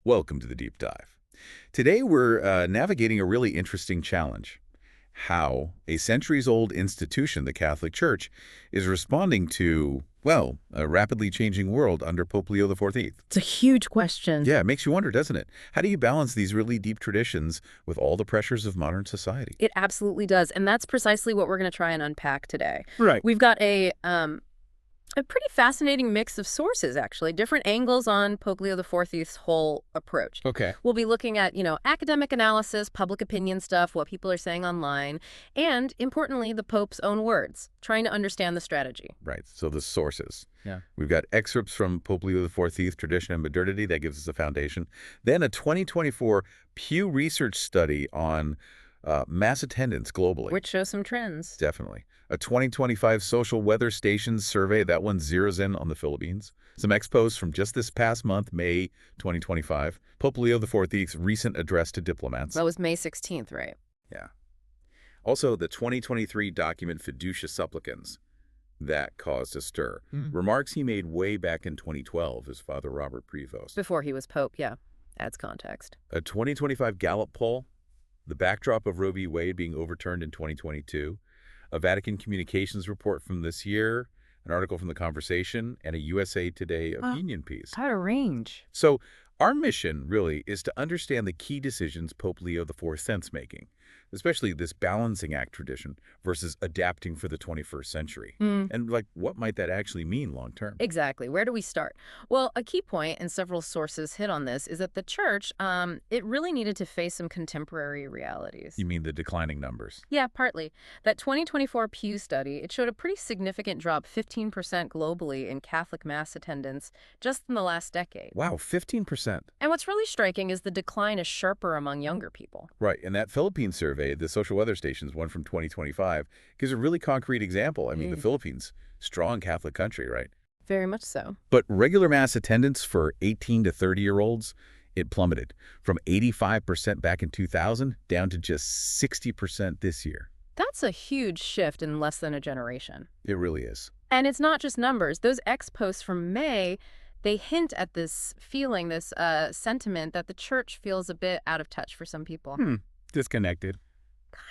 Welcome to the Deep Dive. Today we're navigating a really interesting challenge. How a centuries-old institution, the Catholic Church, is responding to, well, a rapidly changing world under Pope Leo XIV. It's a huge question. Yeah, it makes you wonder, doesn't it? How do you balance these really deep traditions with all the pressures of modern society? It absolutely does. And that's precisely what we're going to try and unpack today. Right. We've got a pretty fascinating mix of sources, actually, different angles on Pope Leo XIV's whole approach. Okay. We'll be looking at, academic analysis, public opinion stuff, what people are saying online, and, importantly, the Pope's own words, trying to understand the strategy. Right, so the sources. Yeah. We've got excerpts from Pope Leo XIV, Tradition and Modernity, that gives us a foundation. Then a 2024 Pew Research study on mass attendance globally. Which shows some trends. Definitely. A 2025 Social Weather Stations survey, that one zeroes in on the Philippines. Some expos from just this past month, May 2025. Pope Leo XIV's recent address to diplomats. That was May 16th, right? Yeah. Also, the 2023 document Fiducia Supplicans. That caused a stir. Remarks he made way back in 2012 as Father Robert Prevost. Before he was Pope, yeah. Adds context. A 2025 Gallup poll, the backdrop of Roe v. Wade being overturned in 2022, a Vatican Communications report from this year, an article from The Conversation, and a USA Today opinion piece. Quite a range. So our mission, really, is to understand the key decisions Pope Leo XIV sense-making, especially this balancing act tradition versus adapting for the 21st century. And, what might that actually mean long-term? Exactly. Where do we start? Well, a key point, and several sources hit on this, is that the church, it really needed to face some contemporary realities. You mean the declining numbers? Yeah, partly. That 2024 Pew study, it showed a pretty significant drop, 15% globally, in Catholic Mass attendance just in the last decade. Wow, 15%. And what's really striking is the decline is sharper among younger people. Right, and that Philippines survey, the Social Weather Stations, one from 2025, gives a really concrete example. I mean, the Philippines, strong Catholic country, right? Very much so. But regular Mass attendance for 18 to 30-year-olds, it plummeted from 85% back in 2000 down to just 60% this year. That's a huge shift in less than a generation. It really is. And it's not just numbers. Those ex-posts from May, they hint at this feeling, this sentiment that the church feels a bit out of touch for some people. Disconnected.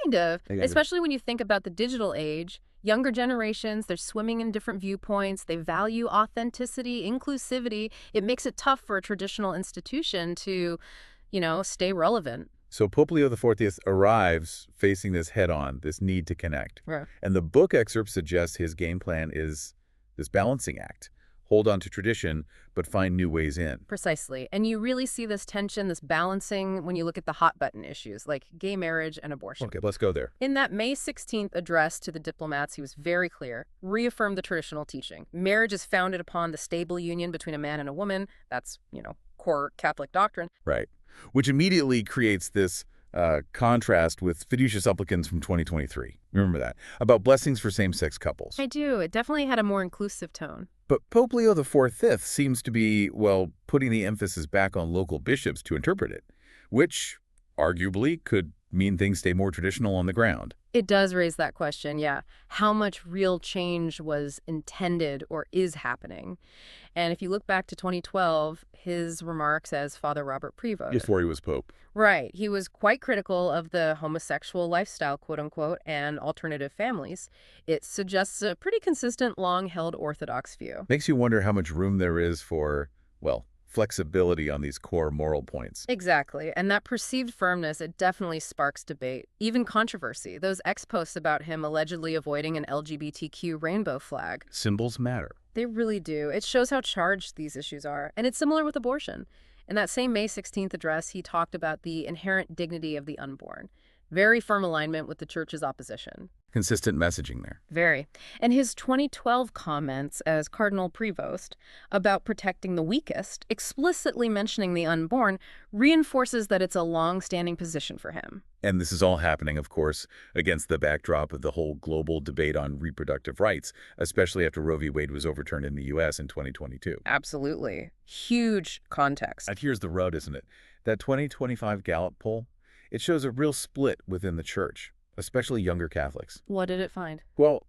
Kind of, I got it. especially when you think about the digital age. Younger generations, they're swimming in different viewpoints. They value authenticity, inclusivity. It makes it tough for a traditional institution to, stay relevant. So Pope Leo XIV arrives facing this head-on, this need to connect. Right. And the book excerpt suggests his game plan is this balancing act. Hold on to tradition, but find new ways in. Precisely. And you really see this tension, this balancing, when you look at the hot button issues, like gay marriage and abortion. Okay, let's go there. In that May 16th address to the diplomats, he was very clear, reaffirmed the traditional teaching. Marriage is founded upon the stable union between a man and a woman. That's, core Catholic doctrine. Right. Which immediately creates this contrast with Fiducia Supplicans from 2023. Remember that? About blessings for same-sex couples. I do. It definitely had a more inclusive tone. But Pope Leo XIV seems to be, putting the emphasis back on local bishops to interpret it, which arguably could mean things stay more traditional on the ground. It does raise that question, yeah. How much real change was intended or is happening? And if you look back to 2012, his remarks as Father Robert Prevost. Before he was Pope. Right. He was quite critical of the homosexual lifestyle, quote unquote, and alternative families. It suggests a pretty consistent, long-held Orthodox view. Makes you wonder how much room there is for, flexibility on these core moral points. Exactly. And that perceived firmness, it definitely sparks debate, even controversy. Those ex-posts about him allegedly avoiding an LGBTQ rainbow flag. Symbols matter. They really do. It shows how charged these issues are. And it's similar with abortion. In that same May 16th address, he talked about the inherent dignity of the unborn. Very firm alignment with the church's opposition. Consistent messaging there. Very. And his 2012 comments as Cardinal Prevost about protecting the weakest, explicitly mentioning the unborn, reinforces that it's a long-standing position for him. And this is all happening, of course, against the backdrop of the whole global debate on reproductive rights, especially after Roe v. Wade was overturned in the U.S. in 2022. Absolutely. Huge context. And here's the road, isn't it? That 2025 Gallup poll, it shows a real split within the church, especially younger Catholics. What did it find? Well,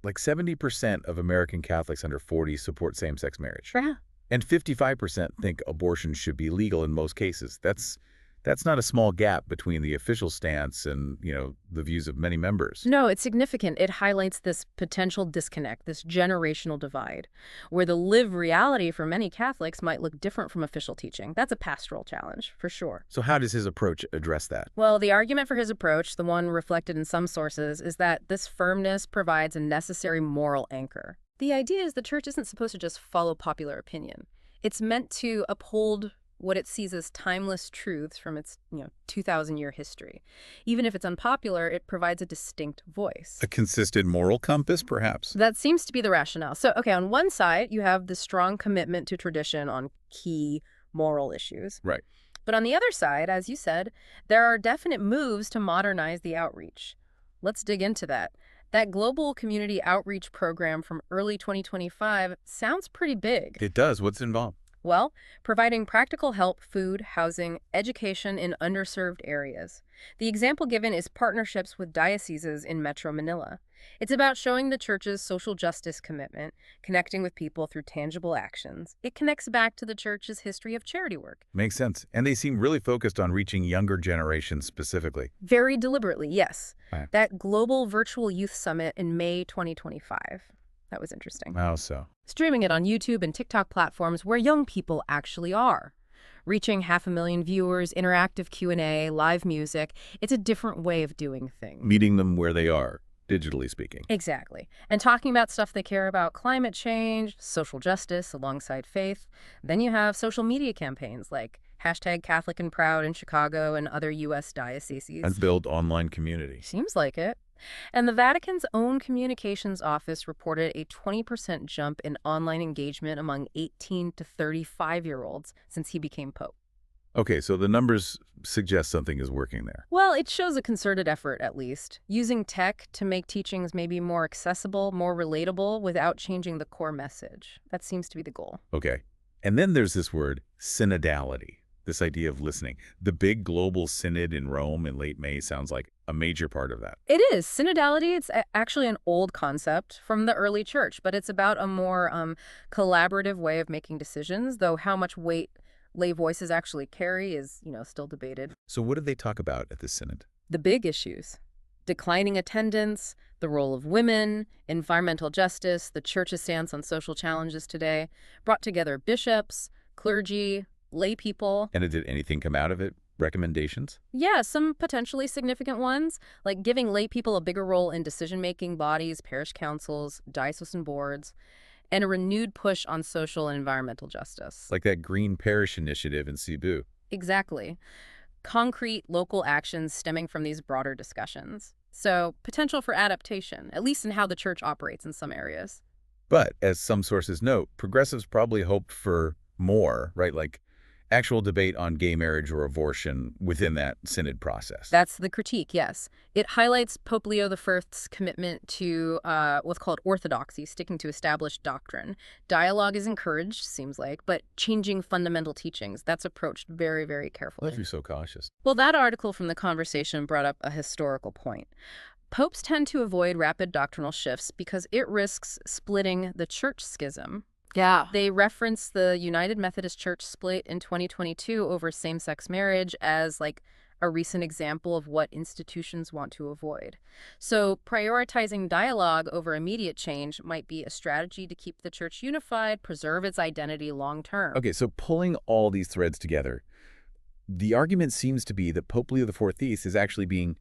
70% of American Catholics under 40 support same-sex marriage. Yeah. And 55% think abortion should be legal in most cases. That's not a small gap between the official stance and, the views of many members. No, it's significant. It highlights this potential disconnect, this generational divide, where the lived reality for many Catholics might look different from official teaching. That's a pastoral challenge, for sure. So how does his approach address that? Well, the argument for his approach, the one reflected in some sources, is that this firmness provides a necessary moral anchor. The idea is the church isn't supposed to just follow popular opinion. It's meant to uphold what it sees as timeless truths from its, 2,000-year history. Even if it's unpopular, it provides a distinct voice. A consistent moral compass, perhaps? That seems to be the rationale. So, okay, on one side, you have the strong commitment to tradition on key moral issues. Right. But on the other side, as you said, there are definite moves to modernize the outreach. Let's dig into that. That global community outreach program from early 2025 sounds pretty big. It does. What's involved? Well, providing practical help, food, housing, education in underserved areas. The example given is partnerships with dioceses in Metro Manila. It's about showing the church's social justice commitment, connecting with people through tangible actions. It connects back to the church's history of charity work. Makes sense. And they seem really focused on reaching younger generations specifically. Very deliberately, yes. Right. That global virtual youth summit in May 2025. That was interesting. How so? Streaming it on YouTube and TikTok platforms where young people actually are. Reaching 500,000 viewers, interactive Q&A, live music. It's a different way of doing things. Meeting them where they are, digitally speaking. Exactly. And talking about stuff they care about, climate change, social justice alongside faith. Then you have social media campaigns like #CatholicandProud in Chicago and other U.S. dioceses. And build online community. Seems like it. And the Vatican's own communications office reported a 20% jump in online engagement among 18 to 35-year-olds since he became pope. Okay, so the numbers suggest something is working there. Well, it shows a concerted effort, at least, using tech to make teachings maybe more accessible, more relatable, without changing the core message. That seems to be the goal. Okay. And then there's this word, synodality, this idea of listening. The big global synod in Rome in late May sounds like a major part of that. It is. Synodality, it's actually an old concept from the early church, but it's about a more collaborative way of making decisions, though how much weight lay voices actually carry is, still debated. So what did they talk about at this synod? The big issues. Declining attendance, the role of women, environmental justice, the church's stance on social challenges today, brought together bishops, clergy, lay people. And did anything come out of it? Recommendations? Yeah, some potentially significant ones, like giving lay people a bigger role in decision-making bodies, parish councils, diocesan boards, and a renewed push on social and environmental justice. Like that Green Parish Initiative in Cebu. Exactly. Concrete local actions stemming from these broader discussions. So potential for adaptation, at least in how the church operates in some areas. But, as some sources note, progressives probably hoped for more, right? Like actual debate on gay marriage or abortion within that synod process. That's the critique, yes. It highlights Pope Leo XI's commitment to what's called orthodoxy, sticking to established doctrine. Dialogue is encouraged, seems like, but changing fundamental teachings, that's approached very, very carefully. Why are you so cautious? Well, that article from The Conversation brought up a historical point. Popes tend to avoid rapid doctrinal shifts because it risks splitting the church schism. Yeah. They reference the United Methodist Church split in 2022 over same-sex marriage as like a recent example of what institutions want to avoid. So prioritizing dialogue over immediate change might be a strategy to keep the church unified, preserve its identity long-term. Okay, so pulling all these threads together, the argument seems to be that Pope Leo XIV is actually being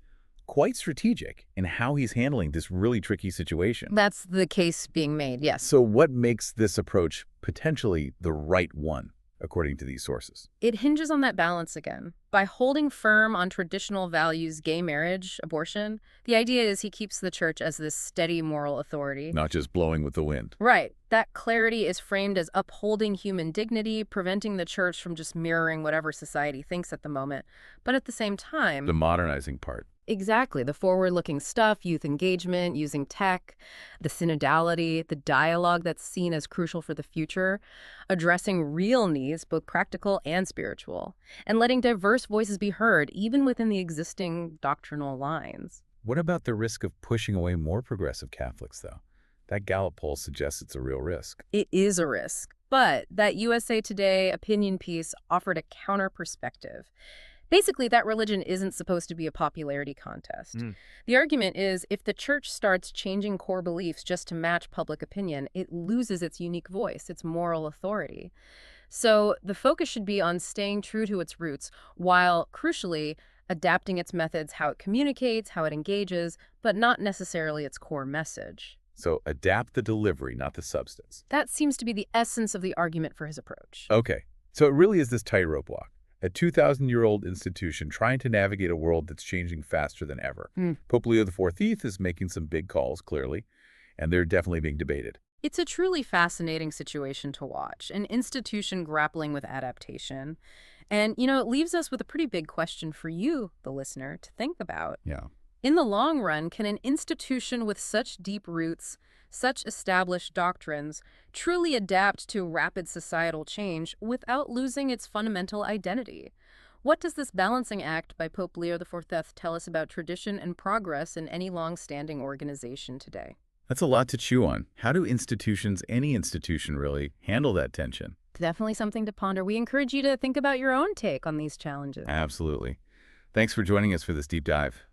quite strategic in how he's handling this really tricky situation. That's the case being made, yes. So what makes this approach potentially the right one, according to these sources? It hinges on that balance again. By holding firm on traditional values, gay marriage, abortion, the idea is he keeps the church as this steady moral authority. Not just blowing with the wind. Right. That clarity is framed as upholding human dignity, preventing the church from just mirroring whatever society thinks at the moment. But at the same time... The modernizing part. Exactly. The forward-looking stuff, youth engagement, using tech, the synodality, the dialogue that's seen as crucial for the future, addressing real needs, both practical and spiritual, and letting diverse voices be heard, even within the existing doctrinal lines. What about the risk of pushing away more progressive Catholics, though? That Gallup poll suggests it's a real risk. It is a risk. But that USA Today opinion piece offered a counter perspective. Basically, that religion isn't supposed to be a popularity contest. Mm. The argument is if the church starts changing core beliefs just to match public opinion, it loses its unique voice, its moral authority. So the focus should be on staying true to its roots, while, crucially, adapting its methods, how it communicates, how it engages, but not necessarily its core message. So adapt the delivery, not the substance. That seems to be the essence of the argument for his approach. Okay, so it really is this tightrope walk. A 2,000-year-old institution trying to navigate a world that's changing faster than ever. Pope Leo XIV is making some big calls, clearly, and they're definitely being debated. It's a truly fascinating situation to watch, an institution grappling with adaptation. And, it leaves us with a pretty big question for you, the listener, to think about. Yeah. In the long run, can an institution with such deep roots, such established doctrines, truly adapt to rapid societal change without losing its fundamental identity? What does this balancing act by Pope Leo XIV tell us about tradition and progress in any long-standing organization today? That's a lot to chew on. How do institutions, any institution really, handle that tension? Definitely something to ponder. We encourage you to think about your own take on these challenges. Absolutely. Thanks for joining us for this deep dive.